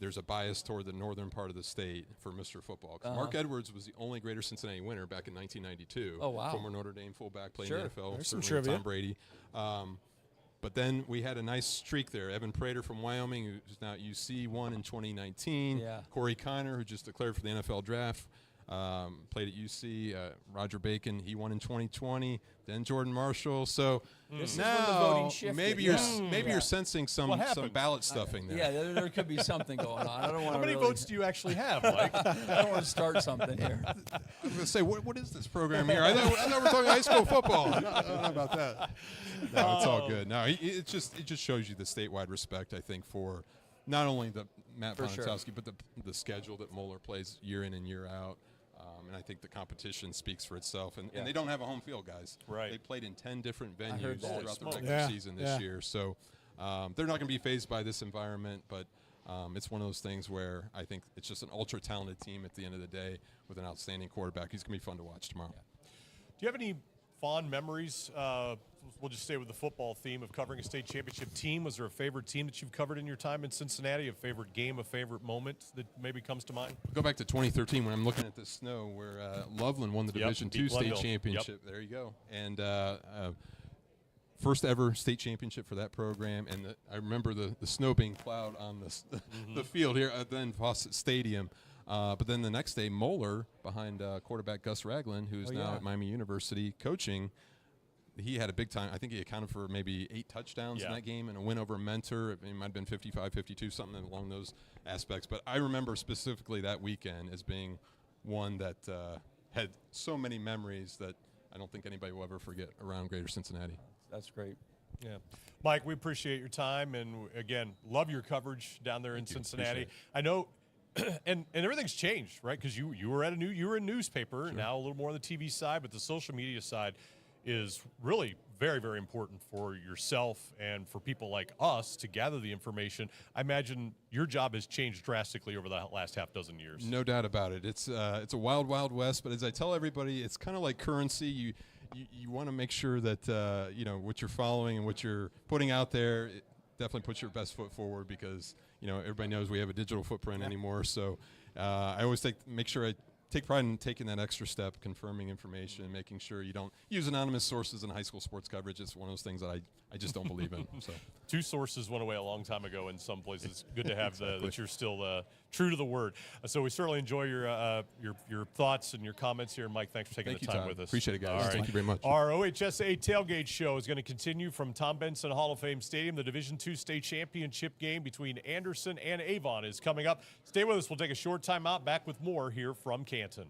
[SPEAKER 4] there's a bias toward the northern part of the state for Mr. Football. 'Cause Mark Edwards was the only Greater Cincinnati winner back in 1992.
[SPEAKER 3] Oh, wow.
[SPEAKER 4] Former Notre Dame fullback, played
[SPEAKER 3] Sure.
[SPEAKER 4] in the NFL.
[SPEAKER 2] There's some
[SPEAKER 4] certainly
[SPEAKER 2] trivia.
[SPEAKER 4] Tom Brady. But then we had a nice streak there. Evan Prater from Wyoming, who's now at UC, won in 2019.
[SPEAKER 3] Yeah.
[SPEAKER 4] Corey Kiner, who just declared for the NFL draft, played at UC. Roger Bacon, he won in 2020. Then Jordan Marshall. So
[SPEAKER 3] This is when the voting
[SPEAKER 4] now
[SPEAKER 3] shifted.
[SPEAKER 4] maybe
[SPEAKER 3] Yeah.
[SPEAKER 4] you're sensing some
[SPEAKER 1] What happened?
[SPEAKER 4] ballot stuffing there.
[SPEAKER 3] Yeah, there could be something going on. I don't want
[SPEAKER 1] How
[SPEAKER 3] to
[SPEAKER 1] many
[SPEAKER 3] really,
[SPEAKER 1] votes do you actually have, Mike?
[SPEAKER 3] I don't want to start something here.
[SPEAKER 4] I was going to say, what is this program here? I thought we're talking high school football. I don't know about that. No, it's all good. No, it just shows you the statewide respect, I think, for not only the Matt
[SPEAKER 3] For sure.
[SPEAKER 4] Ponatoski, but the schedule that Moeller plays year in and year out. And I think the competition speaks for itself. And they don't have a home field, guys.
[SPEAKER 1] Right.
[SPEAKER 4] They played in 10 different
[SPEAKER 3] heard
[SPEAKER 4] venues
[SPEAKER 3] that.
[SPEAKER 4] throughout the
[SPEAKER 1] Holy
[SPEAKER 4] regular
[SPEAKER 2] smokes.
[SPEAKER 4] season
[SPEAKER 2] Yeah.
[SPEAKER 4] this year. So they're not going to be fazed by this environment, but it's one of those things where I think it's just an ultra-talented team at the end of the day with an outstanding quarterback. He's going to be fun to watch tomorrow.
[SPEAKER 1] Do you have any fond memories? We'll just stay with the football theme of covering a state championship team. Was there a favorite team that you've covered in your time in Cincinnati? A favorite game, a favorite moment that maybe comes to mind?
[SPEAKER 4] Go back to 2013 when I'm looking at the snow where Loveland won the
[SPEAKER 1] Yep,
[SPEAKER 4] Division
[SPEAKER 1] beat
[SPEAKER 4] II state
[SPEAKER 1] Glenville.
[SPEAKER 4] championship. There you go. And first ever state championship for that program. And I remember the snow being plowed on the field here at then Fawcett Stadium. But then the next day, Moeller, behind quarterback Gus Ragland, who's now at Miami University coaching, he had a big time. I think he accounted for maybe 8 touchdowns in that game and a win over Mentor. It might have been 55, 52, something along those aspects. But I remember specifically that weekend as being one that had so many memories that I don't think anybody will ever forget around Greater Cincinnati.
[SPEAKER 3] That's great.
[SPEAKER 1] Yeah. Mike, we appreciate your time, and again, love your coverage down there in Cincinnati. I know, and everything's changed, right? Because you were at you were in newspaper, now a little more on the TV side, but the social media side is really very, very important for yourself and for people like us to gather the information. I imagine your job has changed drastically over the last half dozen years.
[SPEAKER 4] No doubt about it. It's a wild, wild west, but as I tell everybody, it's kind of like currency. You want to make sure that what you're following and what you're putting out there, it definitely puts your best foot forward, because everybody knows we have a digital footprint anymore. So I always make sure I take pride in taking that extra step, confirming information, and making sure you don't use anonymous sources in high school sports coverage. It's one of those things that I just don't believe in. So
[SPEAKER 1] 2 sources went away a long time ago in some places. Good to have that you're still true to the word. So we certainly enjoy your thoughts and your comments here. Mike, thanks for taking the time with us.
[SPEAKER 4] Appreciate it, guys.
[SPEAKER 1] All right.
[SPEAKER 4] Thank you very much.
[SPEAKER 1] Our OHSAA Tailgate Show is going to continue from Tom Benson Hall of Fame Stadium. The Division II state championship game between Anderson and Avon is coming up. Stay with us. We'll take a short time out. Back with more here from Canton.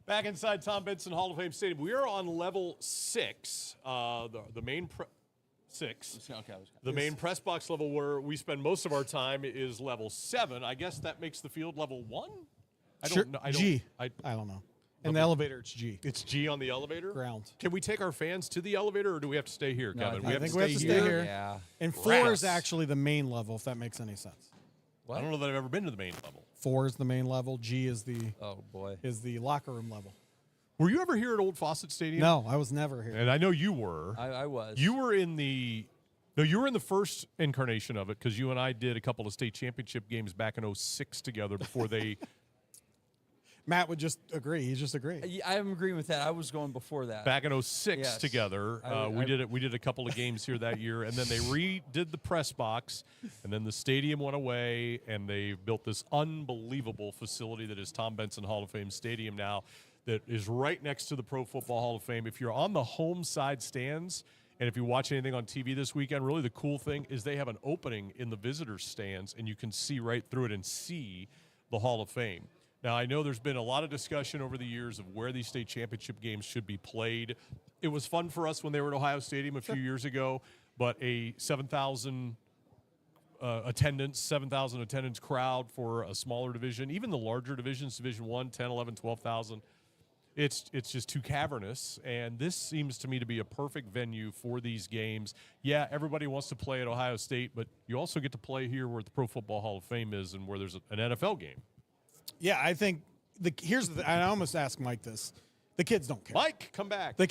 [SPEAKER 1] Back inside Tom Benson Hall of Fame Stadium. We are on level 6, the main the main press box level where we spend most of our time is level 7. I guess that makes the field level 1? I don't know.
[SPEAKER 2] G. I don't know. In the elevator, it's G.
[SPEAKER 1] It's G on the elevator?
[SPEAKER 2] Ground.
[SPEAKER 1] Can we take our fans to the elevator, or do we have to stay here,
[SPEAKER 3] No,
[SPEAKER 1] Kevin?
[SPEAKER 2] I think we have to stay here.
[SPEAKER 3] Yeah.
[SPEAKER 2] And 4 is actually the main level, if that makes any sense.
[SPEAKER 1] I don't know that I've ever been to the main level.
[SPEAKER 2] 4 is the main level. G is the locker room level.
[SPEAKER 1] Were you ever here at Old Fawcett Stadium?
[SPEAKER 2] No, I was never here.
[SPEAKER 1] And I know you were.
[SPEAKER 3] I was.
[SPEAKER 1] You were in the first incarnation of it, because you and I did a couple of state championship games back in 06 together before they.
[SPEAKER 2] Matt would just agree. He's just agreeing.
[SPEAKER 3] I'm agreeing with that. I was going before that.
[SPEAKER 1] Back in 06 together. We did a couple of games here that year, and then they redid the press box, and then the stadium went away, and they built this unbelievable facility that is Tom Benson Hall of Fame Stadium now, that is right next to the Pro Football Hall of Fame. If you're on the home side stands, and if you watch anything on TV this weekend, really the cool thing is they have an opening in the visitor stands, and you can see right through it and see the Hall of Fame. Now, I know there's been a lot of discussion over the years of where these state championship games should be played. It was fun for us when they were at Ohio Stadium a few years ago, but a 7,000 attendance crowd for a smaller division, even the larger divisions, Division 1, 10, 11, 12,000, it's just too cavernous, and this seems to me to be a perfect venue for these games. Yeah, everybody wants to play at Ohio State, but you also get to play here where the Pro Football Hall of Fame is and where there's an NFL game.
[SPEAKER 2] Yeah, I think I almost asked Mike this. The kids don't care.
[SPEAKER 1] Mike, come back.
[SPEAKER 2] The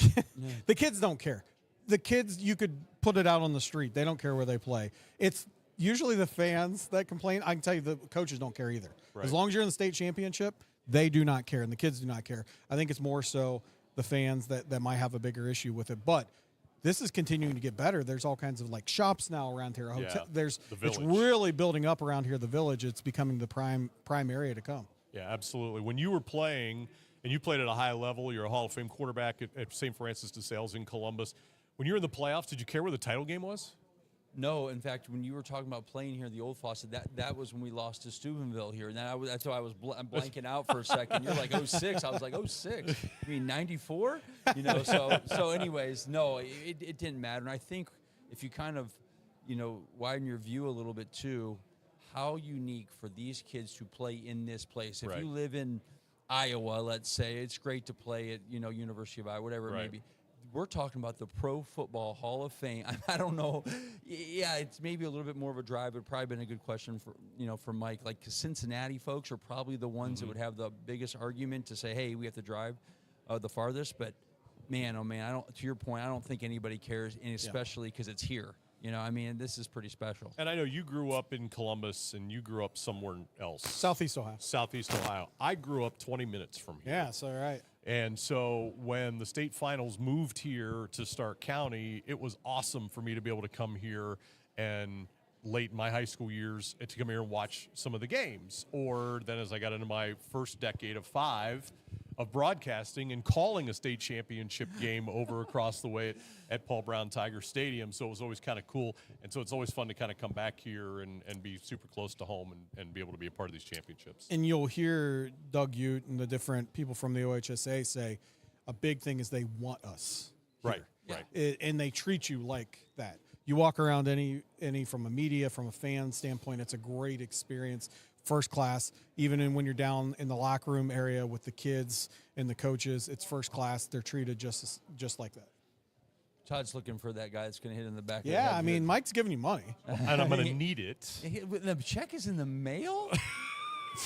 [SPEAKER 2] kids don't care. The kids, you could put it out on the street. They don't care where they play. It's usually the fans that complain. I can tell you the coaches don't care either. Right. As long as you're in the state championship, they do not care, and the kids do not care. I think it's more so the fans that might have a bigger issue with it. But this is continuing to get better. There's all kinds of like shops now around here. It's really building up around here. The Village. It's becoming the prime area to come.
[SPEAKER 1] Yeah, absolutely. When you were playing, and you played at a high level. You're a Hall of Fame quarterback at St. Francis de Sales in Columbus. When you were in the playoffs, did you care where the title game was?
[SPEAKER 3] No, in fact, when you were talking about playing here, the Old Faucet, that was when we lost to Steubenville here, and that's why I was I'm blanking out for a second. You're like 06. I was like 06. You mean 94? So anyways, no, it didn't matter. And I think if you kind of, widen your view a little bit too, how unique for these kids to play in this place. If
[SPEAKER 1] Right.
[SPEAKER 3] you live in Iowa, let's say, it's great to play at University of Iowa, whatever it may
[SPEAKER 1] Right.
[SPEAKER 3] be. We're talking about the Pro Football Hall of Fame. I don't know. Yeah, it's maybe a little bit more of a drive. It would probably been a good question for Mike. Like, 'cause Cincinnati folks are probably the ones that would have the biggest argument to say, hey, we have to drive the farthest. But man, oh man, to your point, I don't think anybody cares, and especially because it's here. This is pretty special.
[SPEAKER 1] And I know you grew up in Columbus, and you grew up somewhere else.
[SPEAKER 2] Southeast Ohio.
[SPEAKER 1] Southeast Ohio. I grew up 20 minutes from here.
[SPEAKER 2] Yeah, so right.
[SPEAKER 1] And so when the state finals moved here to Stark County, it was awesome for me to be able to come here and late in my high school years to come here and watch some of the games. Or then as I got into my first decade of 5 of broadcasting and calling a state championship game over across the way at Paul Brown Tiger Stadium. So it was always kind of cool. And so it's always fun to kind of come back here and be super close to home and be able to be a part of these championships.
[SPEAKER 2] And you'll hear Doug Ute and the different people from the OHSAA say a big thing is they want us here.
[SPEAKER 1] Right, right.
[SPEAKER 2] And they treat you like that. You walk around any from a media, from a fan standpoint, it's a great experience, first class. Even when you're down in the locker room area with the kids and the coaches, it's first class. They're treated just like that.
[SPEAKER 3] Todd's looking for that guy that's going to hit in the back of the
[SPEAKER 2] Yeah,
[SPEAKER 3] head
[SPEAKER 2] I mean, Mike's giving you money.
[SPEAKER 1] And I'm going to need it.
[SPEAKER 3] here. The check is in the mail?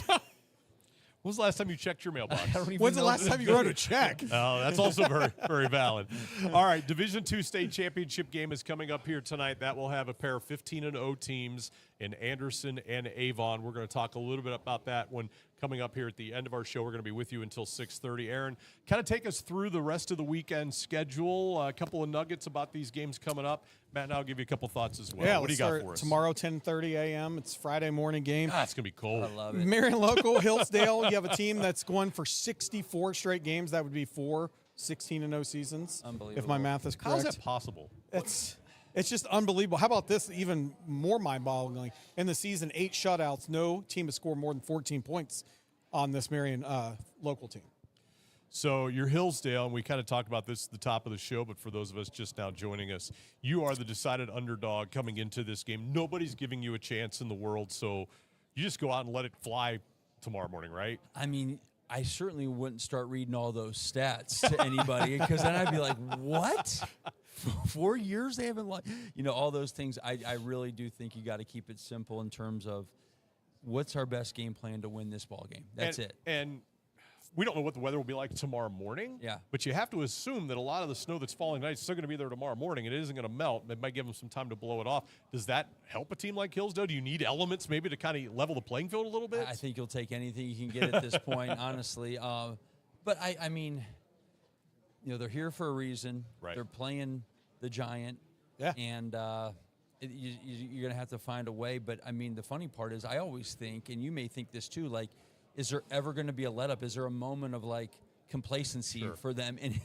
[SPEAKER 1] When was the last time you checked your mailbox?
[SPEAKER 2] When's the last time you wrote a check?
[SPEAKER 1] Oh, that's also very, very valid. All right, Division II state championship game is coming up here tonight. That will have a pair of 15-0 teams in Anderson and Avon. We're going to talk a little bit about that one coming up here at the end of our show. We're going to be with you until 6:30. Aaron, kind of take us through the rest of the weekend schedule, a couple of nuggets about these games coming up. Matt, and I'll give you a couple thoughts as well.
[SPEAKER 2] Yeah,
[SPEAKER 1] What do you got for us?
[SPEAKER 2] Tomorrow, 10:30 a.m. It's Friday morning game.
[SPEAKER 1] Ah, it's going to be cold.
[SPEAKER 3] I love it.
[SPEAKER 2] Marion Local, Hillsdale. You have a team that's going for 64 straight games. That would be 4 16-0 seasons.
[SPEAKER 3] Unbelievable.
[SPEAKER 2] If my math is
[SPEAKER 1] How is
[SPEAKER 2] correct.
[SPEAKER 1] that possible?
[SPEAKER 2] It's just unbelievable. How about this? Even more mind-boggling. In the season, 8 shutouts. No team has scored more than 14 points on this Marion Local team.
[SPEAKER 1] So you're Hillsdale, and we kind of talked about this at the top of the show, but for those of us just now joining us, you are the decided underdog coming into this game. Nobody's giving you a chance in the world, so you just go out and let it fly tomorrow morning, right?
[SPEAKER 3] I mean, I certainly wouldn't start reading all those stats to anybody because then I'd be like, what? 4 years they haven't lost? All those things. I really do think you got to keep it simple in terms of what's our best game plan to win this ball game. That's it.
[SPEAKER 1] And we don't know what the weather will be like tomorrow morning.
[SPEAKER 3] Yeah.
[SPEAKER 1] But you have to assume that a lot of the snow that's falling tonight is still going to be there tomorrow morning, and it isn't going to melt. It might give them some time to blow it off. Does that help a team like Hillsdale? Do you need elements maybe to kind of level the playing field a little bit?
[SPEAKER 3] I think you'll take anything you can get at this point, honestly. But I mean, they're here for a reason.
[SPEAKER 1] Right.
[SPEAKER 3] They're playing the Giant.
[SPEAKER 2] Yeah.
[SPEAKER 3] And you're going to have to find a way. But, I mean, the funny part is I always think, and you may think this too, like, is there ever going to be a let-up? Is there a moment of, like, complacency for them? And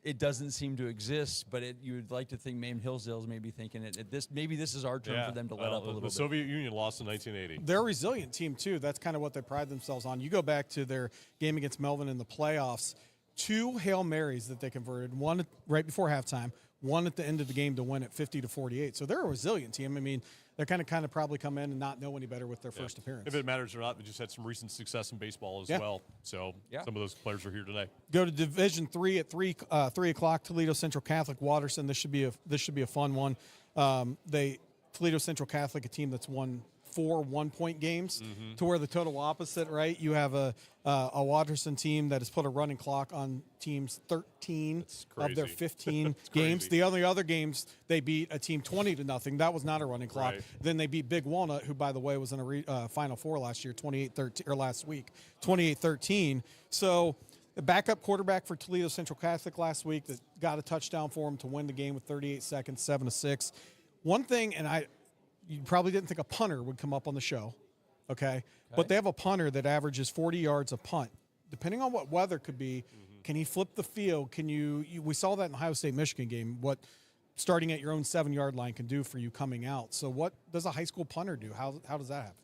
[SPEAKER 3] it doesn't seem to exist, but you would like to think maybe Hillsdale's maybe thinking maybe this is our turn for them to let up a little
[SPEAKER 1] the
[SPEAKER 3] bit.
[SPEAKER 1] Soviet Union lost in 1980.
[SPEAKER 2] They're a resilient team, too. That's kind of what they pride themselves on. You go back to their game against Melvin in the playoffs, 2 Hail Marys that they converted, one right before halftime, one at the end of the game to win at 50-48. So they're a resilient team. I mean, they're kind of probably come in and not know any better with their first appearance.
[SPEAKER 1] If it matters or not, they just had some recent success in baseball as well. So some of those players are here today.
[SPEAKER 2] Go to Division III at 3 o'clock. Toledo Central Catholic, Waterson. This should be a fun one. Toledo Central Catholic, a team that's won 4 1-point games, to where the total opposite, right? You have a Waterson team that has put a running clock on teams 13 of their 15 games. The other games, they beat a team 20-0. That was not a running clock.
[SPEAKER 1] Right.
[SPEAKER 2] Then they beat Big Walnut, who, by the way, was in a Final Four last year, 28-13, or last week, 28-13. So the backup quarterback for Toledo Central Catholic last week that got a touchdown for him to win the game with 38 seconds, 7-6. One thing, and you probably didn't think a punter would come up on the show, okay? But they have a punter that averages 40 yards a punt depending on what weather could be, can he flip the field? Can we saw that in the Ohio State-Michigan game, what starting at your own 7-yard line can do for you coming out. So what does a high school punter do? How does that happen?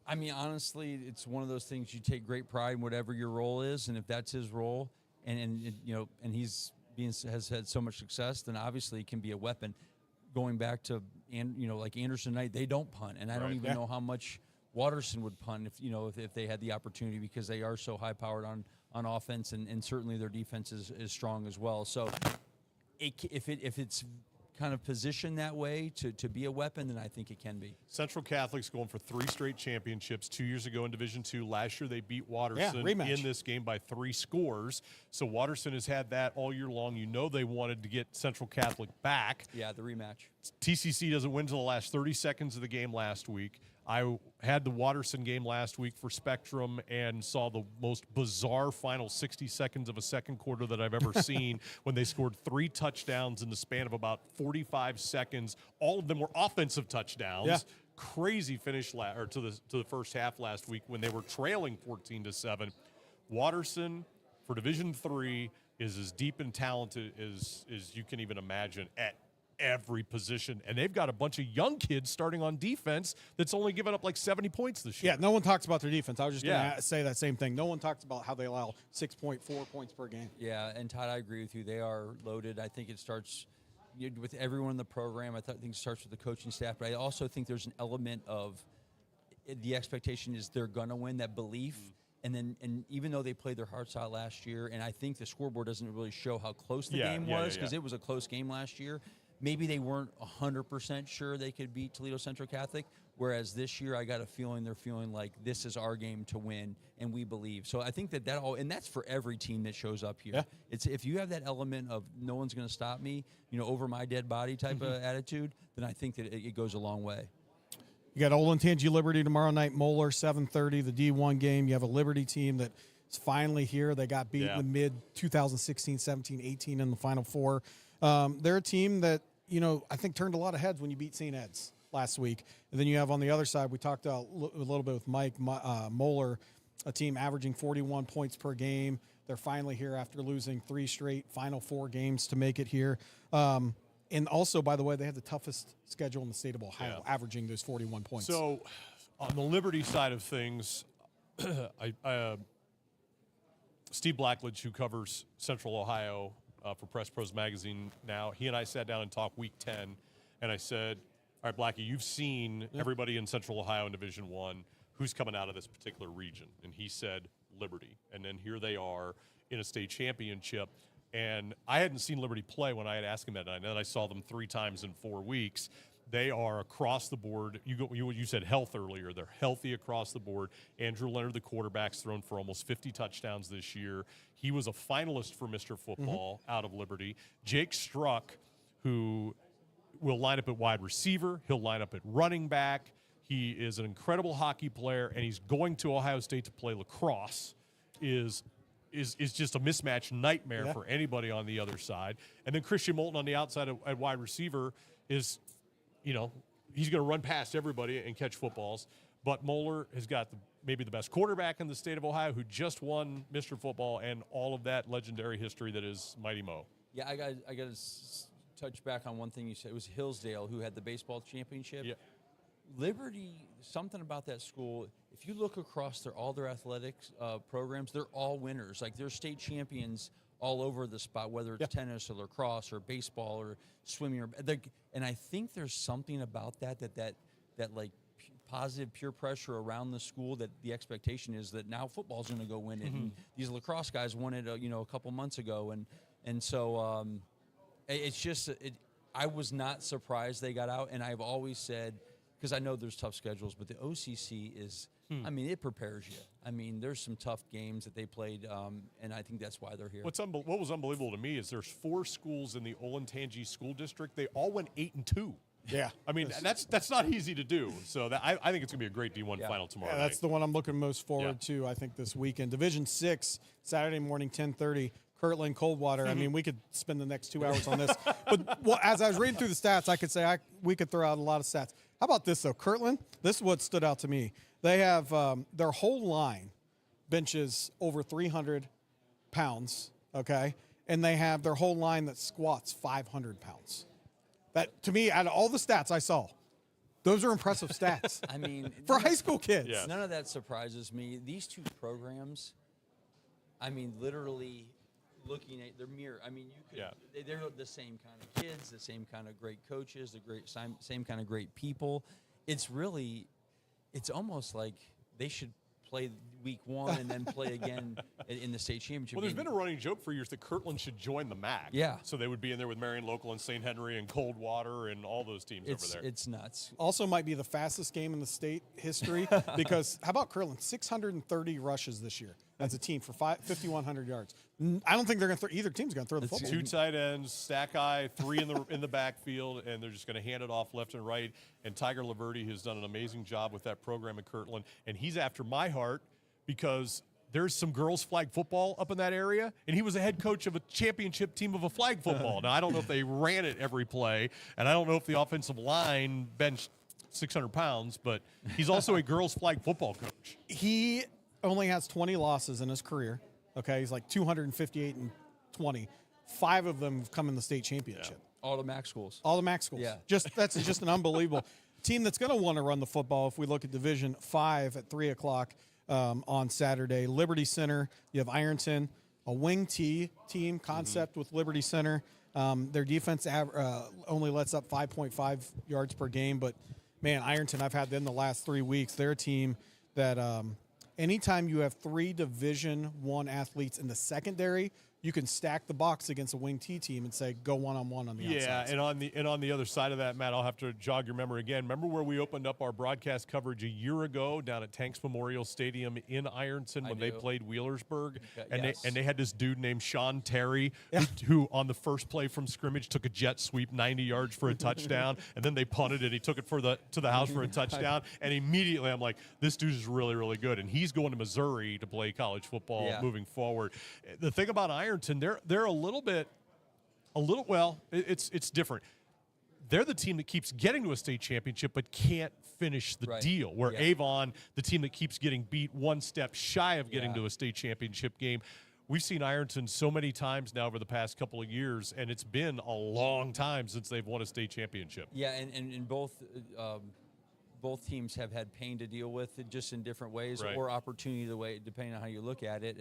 [SPEAKER 3] I mean, honestly, it's one of those things you take great pride in whatever your role is, and if that's his role, and he's has had so much success, then obviously it can be a weapon. Going back to like Anderson Knight, they don't punt, and I don't even know how much Watterson would punt if they had the opportunity, because they are so high powered on offense, and certainly their defense is strong as well. So if it's kind of positioned that way to be a weapon, then I think it can be.
[SPEAKER 1] Central Catholic's going for 3 straight championships. 2 years ago in Division II. Last year they beat Watterson in this game by 3 scores. So Watterson has had that all year long. They wanted to get Central Catholic back.
[SPEAKER 3] Yeah, the rematch.
[SPEAKER 1] TCC doesn't win until the last 30 seconds of the game last week. I had the Watterson game last week for Spectrum and saw the most bizarre final 60 seconds of a second quarter that I've ever seen when they scored 3 touchdowns in the span of about 45 seconds. All of them were offensive touchdowns. Yeah. Crazy finish to the first half last week when they were trailing 14-7. Watterson for Division III is as deep and talented as you can even imagine at every position, and they've got a bunch of young kids starting on defense that's only given up like 70 points this year.
[SPEAKER 2] Yeah, no one talks about their defense. I was just going to say that same thing. No one talks about how they allow 6.4 points per game.
[SPEAKER 3] Yeah, and Todd, I agree with you. They are loaded. I think it starts with everyone in the program. I think it starts with the coaching staff, but I also think there's an element of the expectation is they're going to win, that belief. And even though they played their hearts out last year, and I think the scoreboard doesn't really show how close the game was, because it was a close game last year. Maybe they weren't 100% sure they could beat Toledo Central Catholic, whereas this year I got a feeling they're feeling like this is our game to win, and we believe. So I think that all, and that's for every team that shows up here. Yeah. It's if you have that element of no one's going to stop me, over my dead body type of attitude, then I think that it goes a long way.
[SPEAKER 2] You got Olentangy Liberty tomorrow night, Moeller, 7:30, the D1 game. You have a Liberty team that is finally here. They got beat in the mid-2016, 17, 18 in the Final Four. They're a team that, I think turned a lot of heads when you beat St. Ed's last week. And then you have on the other side, we talked a little bit with Mike Moeller, a team averaging 41 points per game. They're finally here after losing 3 straight Final Four games to make it here. And also, by the way, they have the toughest schedule in the state of Ohio, averaging those 41 points.
[SPEAKER 1] So on the Liberty side of things, Steve Blackledge, who covers Central Ohio for Press Pros Magazine now, he and I sat down and talked week 10, and I said, all right, Blackie, you've seen everybody in Central Ohio in Division I. Who's coming out of this particular region? And he said Liberty. And then here they are in a state championship. And I hadn't seen Liberty play when I had asked him that night. And then I saw them 3 times in 4 weeks. They are across the board. You said health earlier. They're healthy across the board. Andrew Leonard, the quarterback's thrown for almost 50 touchdowns this year. He was a finalist for Mr. Football out of Liberty. Jake Struck, who will line up at wide receiver. He'll line up at running back. He is an incredible hockey player, and he's going to Ohio State to play lacrosse. Is just a mismatch nightmare for anybody on the other side. And then Christian Moulton on the outside at wide receiver is, he's going to run past everybody and catch footballs. But Moeller has got maybe the best quarterback in the state of Ohio, who just won Mr. Football and all of that legendary history that is Mighty Mo.
[SPEAKER 3] Yeah, I got to touch back on one thing you said. It was Hillsdale who had the baseball championship.
[SPEAKER 1] Yeah.
[SPEAKER 3] Liberty, something about that school, if you look across all their athletics programs, they're all winners. Like, they're state champions all over the spot, whether it's tennis or lacrosse or baseball or swimming. And I think there's something about that like positive peer pressure around the school, that the expectation is that now football's going to go win it. And these lacrosse guys won it, a couple months ago. And so it's just, I was not surprised they got out. And I've always said, because I know there's tough schedules, but the OCC is, it prepares you. There's some tough games that they played, and I think that's why they're here.
[SPEAKER 1] What was unbelievable to me is there's 4 schools in the Olentangy School District. They all went 8-2.
[SPEAKER 2] Yeah.
[SPEAKER 1] That's not easy to do. So I think it's going to be a great D1 final tomorrow night.
[SPEAKER 2] That's the one I'm looking most forward to, I think, this weekend. Division 6, Saturday morning, 10:30. Kirtland, Coldwater. We could spend the next 2 hours on this. But as I was reading through the stats, I could say we could throw out a lot of stats. How about this, though? Kirtland, this is what stood out to me. They have their whole line benches over 300 pounds, okay? And they have their whole line that squats 500 pounds. That, to me, out of all the stats I saw, those are impressive stats.
[SPEAKER 3] I mean,
[SPEAKER 2] for high school kids.
[SPEAKER 1] Yeah.
[SPEAKER 3] none of that surprises me. These two programs, I mean, literally looking at their mirror. I mean, you could,
[SPEAKER 1] Yeah.
[SPEAKER 3] they're the same kind of kids, the same kind of great coaches, same kind of great people. It's almost like they should play week one and then play again in the state championship.
[SPEAKER 1] Well, there's
[SPEAKER 3] game.
[SPEAKER 1] been a running joke for years that Kirtland should join the MAC.
[SPEAKER 3] Yeah.
[SPEAKER 1] So they would be in there with Marion Local and St. Henry and Coldwater and all those teams over there.
[SPEAKER 3] It's nuts.
[SPEAKER 2] Also might be the fastest game in the state history because how about Kirtland? 630 rushes this year as a team for 5,100 yards. I don't think they're going to either team's going to throw the football.
[SPEAKER 1] 2 tight ends, stack eye, 3 in the backfield, and they're just going to hand it off left and right. And Tiger Laverty has done an amazing job with that program at Kirtland, and he's after my heart because there's some girls flag football up in that area, and he was a head coach of a championship team of a flag football. Now, I don't know if they ran it every play, and I don't know if the offensive line benched 600 pounds, but he's also a girls flag football coach.
[SPEAKER 2] He only has 20 losses in his career. Okay, he's like 258 and 20. 5 of them have come in the state championship.
[SPEAKER 3] All the MAC schools.
[SPEAKER 2] All the MAC schools.
[SPEAKER 3] Yeah.
[SPEAKER 2] That's just an unbelievable team that's going to want to run the football. If we look at Division 5 at 3 o'clock on Saturday, Liberty Center. You have Ironton, a wing T team concept with Liberty Center. Their defense only lets up 5.5 yards per game, but man, Ironton, I've had them the last 3 weeks. They're a team that anytime you have 3 Division I athletes in the secondary, you can stack the box against a wing T team and say go one-on-one on the outside.
[SPEAKER 1] Yeah, and on the other side of that, Matt, I'll have to jog your memory again. Remember where we opened up our broadcast coverage a year ago down at Tanks Memorial Stadium in Ironton when they played Wheelersburg, and they had this dude named Sean Terry who on the first play from scrimmage took a jet sweep 90 yards for a touchdown, and then they punted it. He took it to the house for a touchdown, and immediately I'm like, this dude is really, really good, and he's going to Missouri to play college football moving forward. The thing about Ironton, they're a little well, it's different. They're the team that keeps getting to a state championship but can't finish the deal, where Avon, the team that keeps getting beat one step shy of getting to a state championship game. We've seen Ironton so many times now over the past couple of years, and it's been a long time since they've won a state championship.
[SPEAKER 3] Yeah, and both teams have had pain to deal with, just in different ways, or opportunity, depending on how you look at it.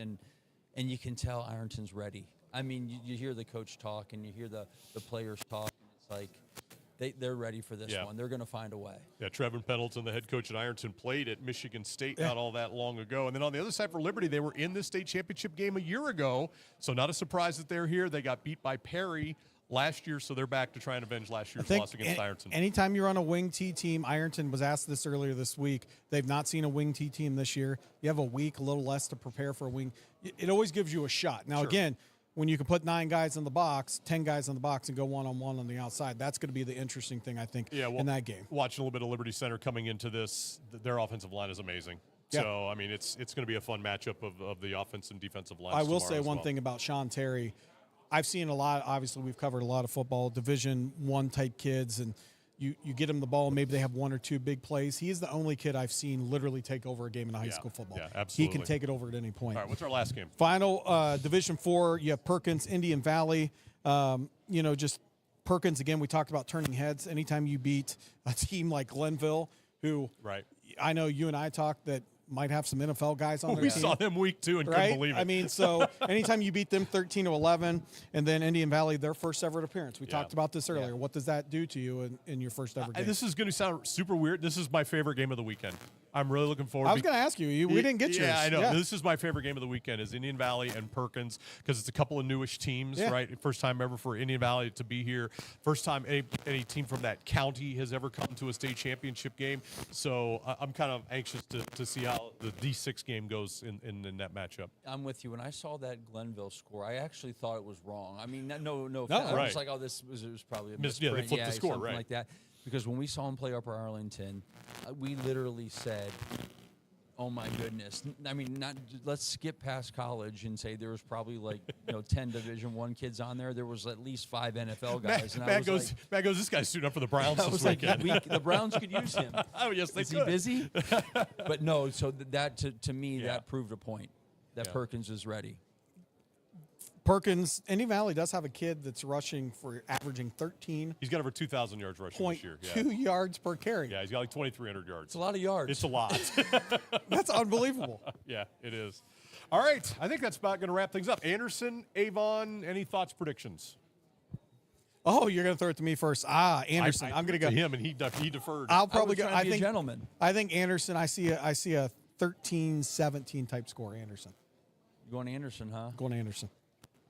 [SPEAKER 3] And you can tell Ironton's ready. I mean, you hear the coach talk and you hear the players talk, and it's like they're ready for this one. They're going to find a way. Yeah,
[SPEAKER 1] Trevin Pendleton, the head coach at Ironton, played at Michigan State not all that long ago. And then on the other side for Liberty, they were in the state championship game a year ago, so not a surprise that they're here. They got beat by Perry last year, so they're back to try and avenge last year's loss against Ironton.
[SPEAKER 2] Anytime you're on a wing T team, Ironton was asked this earlier this week. They've not seen a wing T team this year. You have a week, a little less to prepare for a wing. It always gives you a shot. Now, again, when you can put 9 guys in the box, 10 guys in the box, and go one-on-one on the outside, that's going to be the interesting thing, I think, in that game.
[SPEAKER 1] Watching a little bit of Liberty Center coming into this, their offensive line is amazing. Yeah. So, I mean, it's going to be a fun matchup of the offense and defensive lines.
[SPEAKER 2] I will say one thing about Sean Terry. I've seen a lot. Obviously, we've covered a lot of football, Division I type kids, and you get them the ball, and maybe they have 1 or 2 big plays. He is the only kid I've seen literally take over a game in high school football.
[SPEAKER 1] Yeah, absolutely.
[SPEAKER 2] He can take it over at any point.
[SPEAKER 1] All right, what's our last game?
[SPEAKER 2] Final Division IV, you have Perkins, Indian Valley. Just Perkins, again, we talked about turning heads. Anytime you beat a team like Glenville, who I know you and I talked that might have some NFL guys on their team.
[SPEAKER 1] We saw them week 2 and couldn't believe it.
[SPEAKER 2] I mean, so anytime you beat them 13-11, and then Indian Valley, their first ever appearance. We talked about this earlier. What does that do to you in your first ever game?
[SPEAKER 1] This is going to sound super weird. This is my favorite game of the weekend. I'm really looking forward.
[SPEAKER 2] I was going to ask you. We didn't get yours.
[SPEAKER 1] Yeah, I know. This is my favorite game of the weekend is Indian Valley and Perkins because it's a couple of newish teams, right? First time ever for Indian Valley to be here. First time any team from that county has ever come to a state championship game. So I'm kind of anxious to see how the D6 game goes in that matchup.
[SPEAKER 3] I'm with you. When I saw that Glenville score, I actually thought it was wrong. I mean, no.
[SPEAKER 1] Right.
[SPEAKER 3] I was like, this was probably a misprint.
[SPEAKER 1] Yeah, they flipped the score,
[SPEAKER 3] something like that. Because when we saw him play Upper Arlington, we literally said, oh my goodness! I mean, let's skip past college and say there was probably 10 Division I kids on there. There was at least 5 NFL guys.
[SPEAKER 1] Matt goes, this guy's suiting up for the Browns this weekend.
[SPEAKER 3] The Browns could use him.
[SPEAKER 1] Oh yes, they
[SPEAKER 3] Is
[SPEAKER 1] could.
[SPEAKER 3] he busy? But no. So that to me that proved a point. that Perkins is ready.
[SPEAKER 2] Perkins, Indian Valley does have a kid that's rushing for averaging 13.2
[SPEAKER 1] He's got over 2,000 yards rushing this year.
[SPEAKER 2] yards per carry.
[SPEAKER 1] Yeah, he's got like 2,300 yards.
[SPEAKER 3] It's a lot of yards.
[SPEAKER 1] It's a lot.
[SPEAKER 2] That's unbelievable.
[SPEAKER 1] Yeah, it is. All right, I think that's about going to wrap things up. Anderson, Avon, any thoughts, predictions?
[SPEAKER 2] Oh, you're going to throw it to me first. Anderson. I'm going to go
[SPEAKER 1] to him, and he deferred.
[SPEAKER 2] I'll probably
[SPEAKER 3] was
[SPEAKER 2] go.
[SPEAKER 3] trying to be a gentleman.
[SPEAKER 2] I think Anderson. I see a 13-17 type score. Anderson.
[SPEAKER 3] You going Anderson, huh?
[SPEAKER 2] Going Anderson.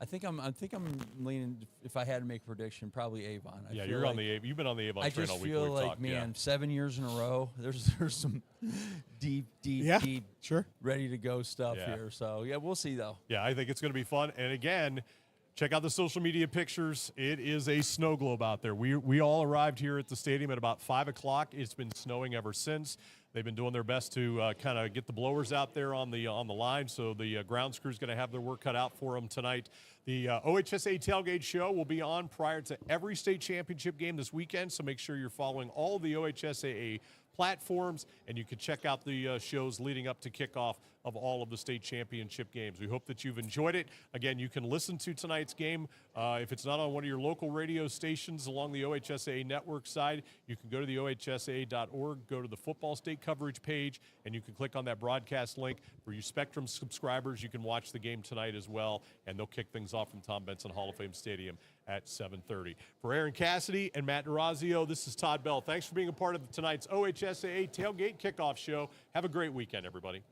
[SPEAKER 3] I think I'm leaning. If I had to make a prediction, probably Avon.
[SPEAKER 1] Yeah, you're on the Avon. You've been on the Avon
[SPEAKER 3] I
[SPEAKER 1] train
[SPEAKER 3] just
[SPEAKER 1] all week.
[SPEAKER 3] feel
[SPEAKER 1] we've
[SPEAKER 3] like,
[SPEAKER 1] talked,
[SPEAKER 3] man, 7 years in a row. There's some deep,
[SPEAKER 2] Sure.
[SPEAKER 3] ready to go stuff
[SPEAKER 1] Yeah.
[SPEAKER 3] here. So yeah, we'll see though.
[SPEAKER 1] Yeah, I think it's going to be fun. And again, check out the social media pictures. It is a snow globe out there. We all arrived here at the stadium at about 5 o'clock. It's been snowing ever since. They've been doing their best to kind of get the blowers out there on the line, so the ground crew's going to have their work cut out for them tonight. The OHSAA Tailgate Show will be on prior to every state championship game this weekend, so make sure you're following all the OHSAA platforms, and you can check out the shows leading up to kickoff of all of the state championship games. We hope that you've enjoyed it. Again, you can listen to tonight's game. If it's not on one of your local radio stations along the OHSAA network side, you can go to the OHSAA.org, go to the football state coverage page, and you can click on that broadcast link. For you Spectrum subscribers, you can watch the game tonight as well, and they'll kick things off from Tom Benson Hall of Fame Stadium at 7:30. For Aaron Cassidy and Matt Durazio, this is Todd Bell. Thanks for being a part of tonight's OHSAA Tailgate Kickoff Show. Have a great weekend, everybody.